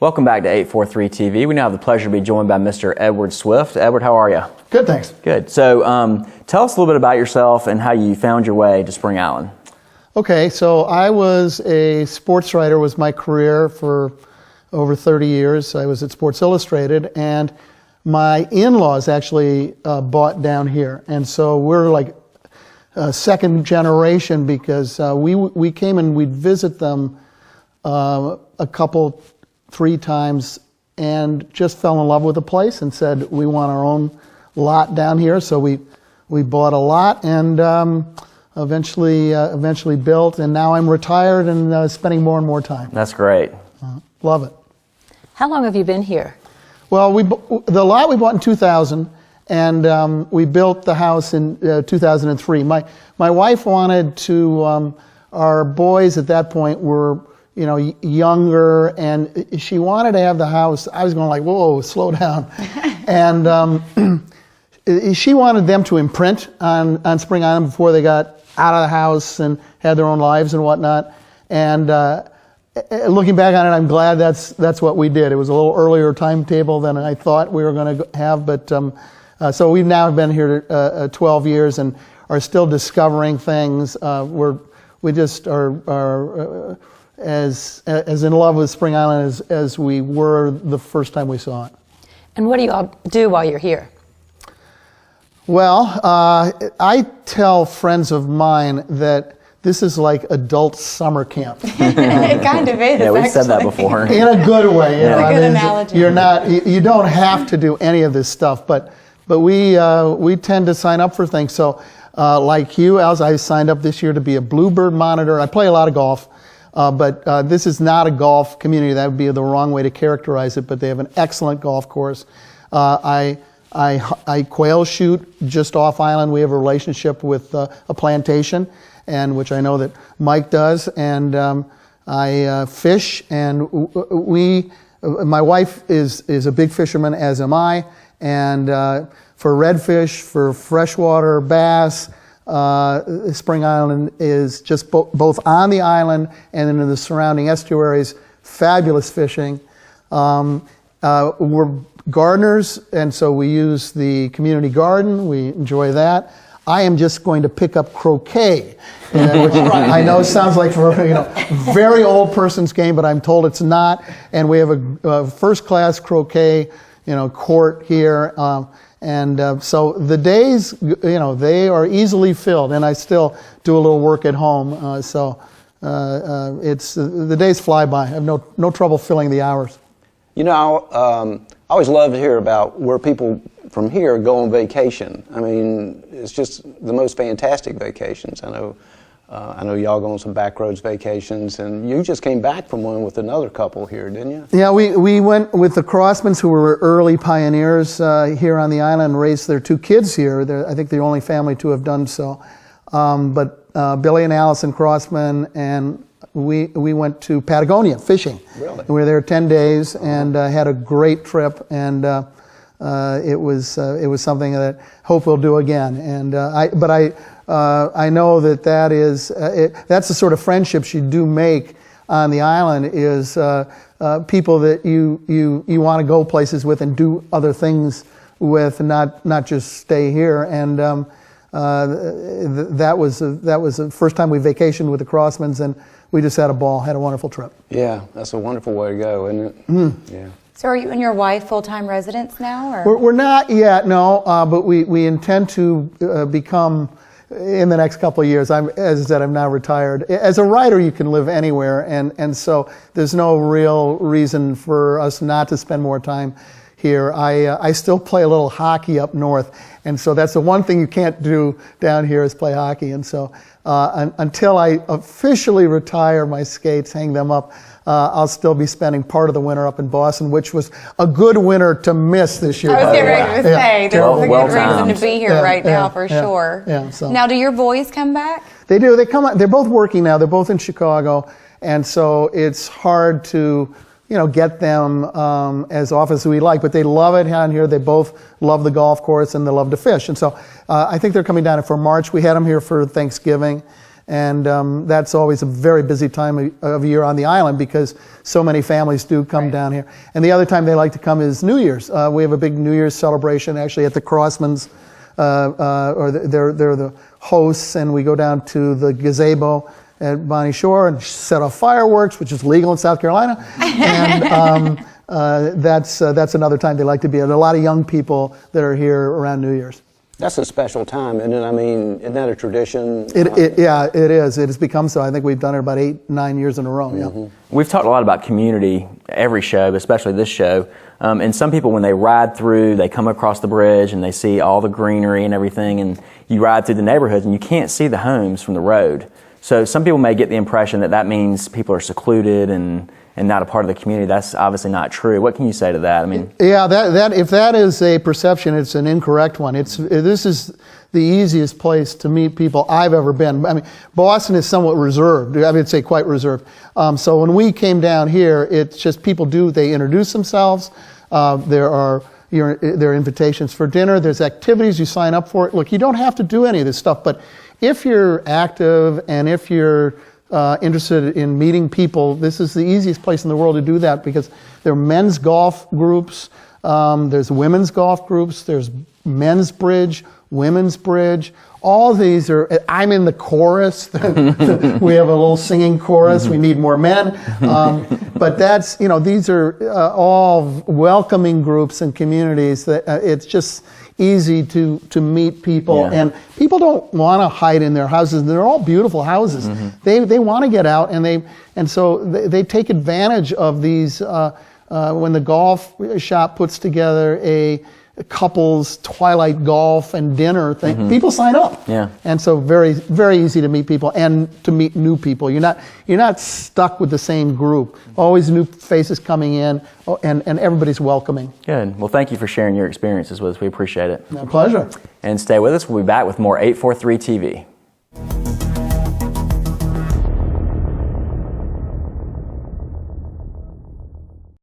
Welcome back to 843 TV. We now have the pleasure to be joined by Mr. Edward Swift. Edward, how are you? Good, thanks. Good. So tell us a little bit about yourself and how you found your way to Spring Island. Okay, so I was a sports writer, was my career for over 30 years. I was at Sports Illustrated, and my in-laws actually bought down here. And so we're like second generation because we came and we'd visit them three times and just fell in love with the place and said we want our own lot down here. So we bought a lot and eventually built, and now I'm retired and spending more and more time. That's great. Love it. How long have you been here? Well, the lot we bought in 2000, and we built the house in 2003. My wife wanted to. Our boys at that point were, younger, and she wanted to have the house. I was going like, whoa, slow down. And she wanted them to imprint on Spring Island before they got out of the house and had their own lives and whatnot. And looking back on it, I'm glad that's what we did. It was a little earlier timetable than I thought we were going to have, but so we've now been here 12 years and are still discovering things. We just are as in love with Spring Island as we were the first time we saw it. And what do you all do while you're here? Well, I tell friends of mine that this is like adult summer camp. It kind of is. Yeah, we've said that before. In a good way. That's a good analogy. You don't have to do any of this stuff, but we tend to sign up for things. So like you, Als, I signed up this year to be a Bluebird monitor. I play a lot of golf, but this is not a golf community. That would be the wrong way to characterize it, but they have an excellent golf course. I quail shoot just off island. We have a relationship with a plantation, and which I know that Mike does, and I fish, and my wife is a big fisherman, as am I, and for redfish, for freshwater bass, Spring Island is just both on the island and in the surrounding estuaries, fabulous fishing. We're gardeners, and so we use the community garden. We enjoy that. I am just going to pick up croquet, which I know sounds like very old person's game, but I'm told it's not. And we have a first-class croquet, court here, and so the days, they are easily filled. And I still do a little work at home, so it's the days fly by. I have no trouble filling the hours. I always love to hear about where people from here go on vacation. I mean, it's just the most fantastic vacations. I know y'all go on some backroads vacations, and you just came back from one with another couple here, didn't you? Yeah, we went with the Crossmans, who were early pioneers here on the island, and raised their two kids here. They're, I think, the only family to have done so. But Billy and Allison Crossman, and we went to Patagonia fishing. Really? We were there 10 days and had a great trip, and it was something that hope we'll do again. And I know that's the sort of friendships you do make on the island, is people that you want to go places with and do other things with, and not just stay here. And that was the first time we vacationed with the Crossmans, and we just had a ball, had a wonderful trip. Yeah, that's a wonderful way to go, isn't it? Yeah. So are you and your wife full-time residents now? Or? We're not yet, no, but we intend to become in the next couple of years. As I said, I'm now retired. As a writer, you can live anywhere, and so there's no real reason for us not to spend more time here. I still play a little hockey up north, and so that's the one thing you can't do down here is play hockey. And so until I officially retire my skates, hang them up, I'll still be spending part of the winter up in Boston, which was a good winter to miss this year. I was getting ready to say, there's a good reason timed to be here right now for sure. Yeah, so. Now, do your boys come back? They do. They come. They're both working now. They're both in Chicago, and so it's hard to get them as often as we like, but they love it down here. They both love the golf course and they love to fish. And so I think they're coming down for March. We had them here for Thanksgiving, And that's always a very busy time of year on the island because so many families do come down here. And the other time they like to come is New Year's. We have a big New Year's celebration actually at the Crossmans, or they're the hosts, and we go down to the gazebo at Bonnie Shore and set off fireworks, which is legal in South Carolina. And that's another time they like to be. There are a lot of young people that are here around New Year's. That's a special time, isn't it? I mean, isn't that a tradition? Yeah, it is. It has become so. I think we've done it about 8-9 years in a row. Yeah. We've talked a lot about community every show, but especially this show. And some people, when they ride through, they come across the bridge and they see all the greenery and everything, and you ride through the neighborhoods and you can't see the homes from the road. So some people may get the impression that that means people are secluded and not a part of the community. That's obviously not true. What can you say to that? I mean, yeah, that if that is a perception, it's an incorrect one. This is the easiest place to meet people I've ever been. I mean, Boston is somewhat reserved. I would say quite reserved. So when we came down here, it's just people they introduce themselves. There are invitations for dinner. There's activities you sign up for. Look, you don't have to do any of this stuff, but if you're active and if you're interested in meeting people, this is the easiest place in the world to do that because there are men's golf groups, there's women's golf groups, there's men's bridge, women's bridge. All these are, I'm in the chorus. We have a little singing chorus. We need more men. But that's, these are all welcoming groups and communities that it's just easy to meet people. Yeah. And people don't want to hide in their houses. They're all beautiful houses. They want to get out, and so they take advantage of these. When the golf shop puts together a couples twilight golf and dinner thing, people sign up. Yeah. And so very, very easy to meet people and to meet new people. You're not stuck with the same group. Always new faces coming in, and everybody's welcoming. good. Well, thank you for sharing your experiences with us. We appreciate it. My pleasure. And stay with us. We'll be back with more 843 TV.